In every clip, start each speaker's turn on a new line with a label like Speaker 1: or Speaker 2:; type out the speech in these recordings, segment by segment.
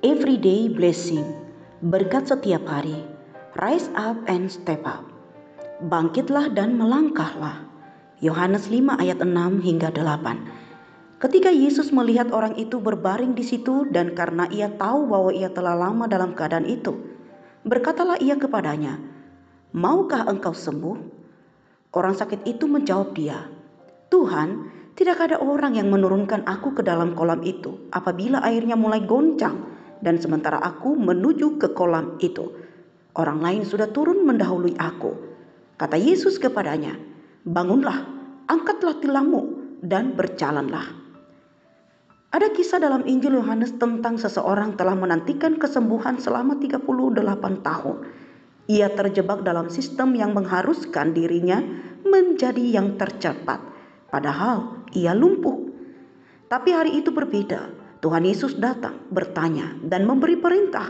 Speaker 1: Everyday blessing, berkat setiap hari. Rise up and step up. Bangkitlah dan melangkahlah. Yohanes 5 ayat 6 hingga 8. Ketika Yesus melihat orang itu berbaring di situ dan karena ia tahu bahwa ia telah lama dalam keadaan itu, berkatalah ia kepadanya, "Maukah engkau sembuh?" Orang sakit itu menjawab dia, "Tuhan, tidak ada orang yang menurunkan aku ke dalam kolam itu apabila airnya mulai goncang dan sementara aku menuju ke kolam itu. Orang lain sudah turun mendahului aku." Kata Yesus kepadanya, "Bangunlah, angkatlah tilammu dan berjalanlah." Ada kisah dalam Injil Yohanes tentang seseorang telah menantikan kesembuhan selama 38 tahun. Ia terjebak dalam sistem yang mengharuskan dirinya menjadi yang tercepat, padahal ia lumpuh. Tapi hari itu berbeda. Tuhan Yesus datang, bertanya, dan memberi perintah.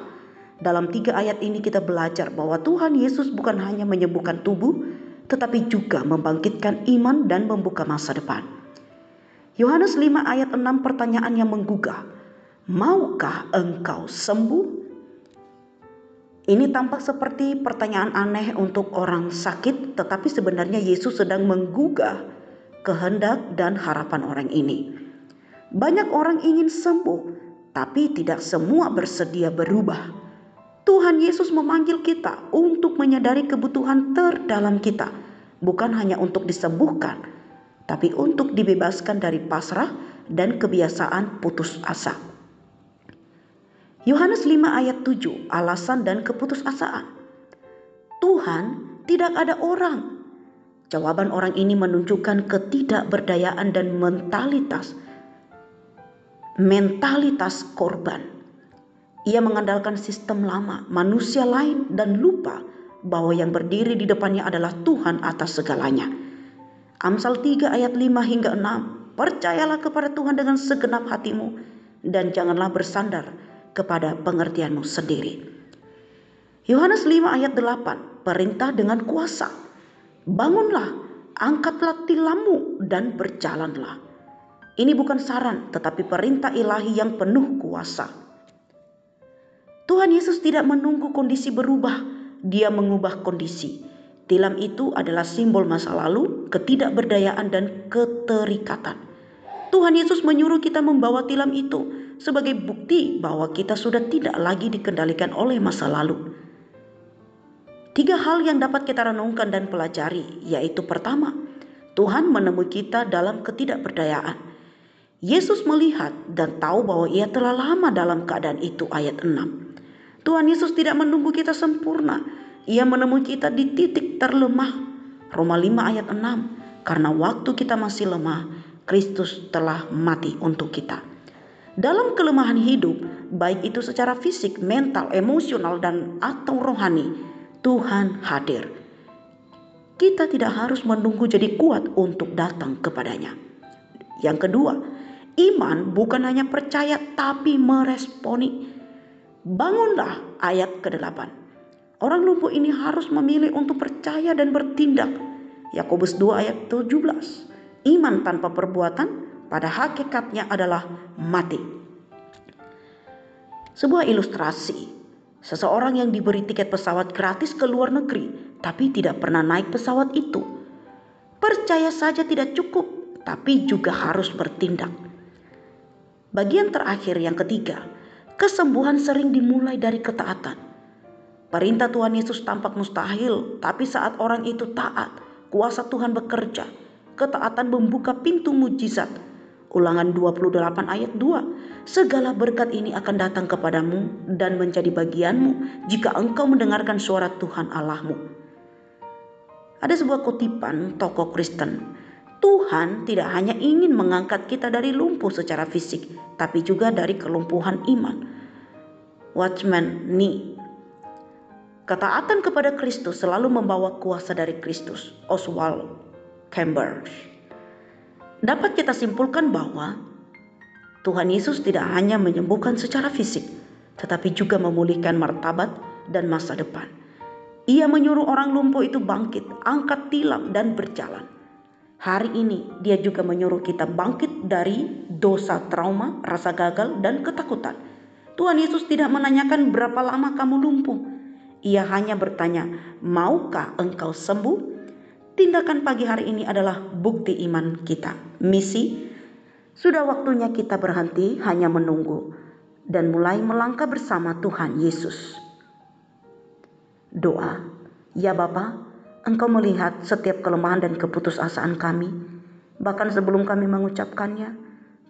Speaker 1: Dalam 3 ayat ini kita belajar bahwa Tuhan Yesus bukan hanya menyembuhkan tubuh, tetapi juga membangkitkan iman dan membuka masa depan. Yohanes 5 ayat 6 pertanyaan yang menggugah. Maukah engkau sembuh? Ini tampak seperti pertanyaan aneh untuk orang sakit, tetapi sebenarnya Yesus sedang menggugah kehendak dan harapan orang ini. Banyak orang ingin sembuh, tapi tidak semua bersedia berubah. Tuhan Yesus memanggil kita untuk menyadari kebutuhan terdalam kita, bukan hanya untuk disembuhkan, tapi untuk dibebaskan dari pasrah dan kebiasaan putus asa. Yohanes 5 ayat 7, alasan dan keputusasaan. Tuhan, tidak ada orang. Jawaban orang ini menunjukkan ketidakberdayaan dan mentalitas korban. Ia mengandalkan sistem lama, manusia lain, dan lupa bahwa yang berdiri di depannya adalah Tuhan atas segalanya. Amsal 3 ayat 5 hingga 6. Percayalah kepada Tuhan dengan segenap hatimu dan janganlah bersandar kepada pengertianmu sendiri. Yohanes 5 ayat 8. Perintah dengan kuasa. Bangunlah, angkatlah tilammu dan berjalanlah. Ini bukan saran, tetapi perintah ilahi yang penuh kuasa. Tuhan Yesus tidak menunggu kondisi berubah, Dia mengubah kondisi. Tilam itu adalah simbol masa lalu, ketidakberdayaan dan keterikatan. Tuhan Yesus menyuruh kita membawa tilam itu sebagai bukti bahwa kita sudah tidak lagi dikendalikan oleh masa lalu. 3 hal yang dapat kita renungkan dan pelajari, yaitu pertama, Tuhan menemui kita dalam ketidakberdayaan. Yesus melihat dan tahu bahwa ia telah lama dalam keadaan itu, ayat 6. Tuhan Yesus tidak menunggu kita sempurna. Ia menemui kita di titik terlemah. Roma 5 ayat 6. Karena waktu kita masih lemah, Kristus telah mati untuk kita. Dalam kelemahan hidup, baik itu secara fisik, mental, emosional, dan atau rohani, Tuhan hadir. Kita tidak harus menunggu jadi kuat untuk datang kepadanya. Yang kedua, iman bukan hanya percaya tapi meresponi. Bangunlah, ayat ke-8. Orang lumpuh ini harus memilih untuk percaya dan bertindak. Yakobus 2 ayat 17. Iman tanpa perbuatan pada hakikatnya adalah mati. Sebuah ilustrasi. Seseorang yang diberi tiket pesawat gratis ke luar negeri, tapi tidak pernah naik pesawat itu. Percaya saja tidak cukup, tapi juga harus bertindak. Bagian terakhir yang ketiga, kesembuhan sering dimulai dari ketaatan. Perintah Tuhan Yesus tampak mustahil, tapi saat orang itu taat, kuasa Tuhan bekerja. Ketaatan membuka pintu mujizat. Ulangan 28 ayat 2. Segala berkat ini akan datang kepadamu dan menjadi bagianmu jika engkau mendengarkan suara Tuhan Allahmu. Ada sebuah kutipan tokoh Kristen. Tuhan tidak hanya ingin mengangkat kita dari lumpuh secara fisik, tapi juga dari kelumpuhan iman. Watchman Nee. Ketaatan kepada Kristus selalu membawa kuasa dari Kristus. Oswald Chambers. Dapat kita simpulkan bahwa Tuhan Yesus tidak hanya menyembuhkan secara fisik, tetapi juga memulihkan martabat dan masa depan. Ia menyuruh orang lumpuh itu bangkit, angkat tilam dan berjalan. Hari ini Dia juga menyuruh kita bangkit dari dosa, trauma, rasa gagal, dan ketakutan. Tuhan Yesus tidak menanyakan berapa lama kamu lumpuh. Ia hanya bertanya, maukah engkau sembuh? Tindakan pagi hari ini adalah bukti iman kita. Misi, sudah waktunya kita berhenti hanya menunggu dan mulai melangkah bersama Tuhan Yesus. Doa, ya Bapa, Engkau melihat setiap kelemahan dan keputusasaan kami, bahkan sebelum kami mengucapkannya.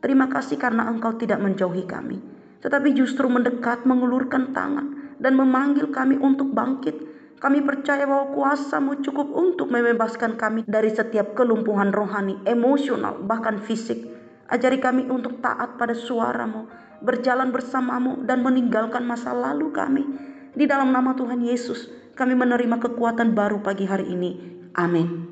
Speaker 1: Terima kasih karena Engkau tidak menjauhi kami, tetapi justru mendekat, mengulurkan tangan, dan memanggil kami untuk bangkit. Kami percaya bahwa kuasa-Mu cukup untuk membebaskan kami dari setiap kelumpuhan rohani, emosional, bahkan fisik. Ajari kami untuk taat pada suara-Mu, berjalan bersama-Mu, dan meninggalkan masa lalu kami. Di dalam nama Tuhan Yesus, kami menerima kekuatan baru pagi hari ini. Amin.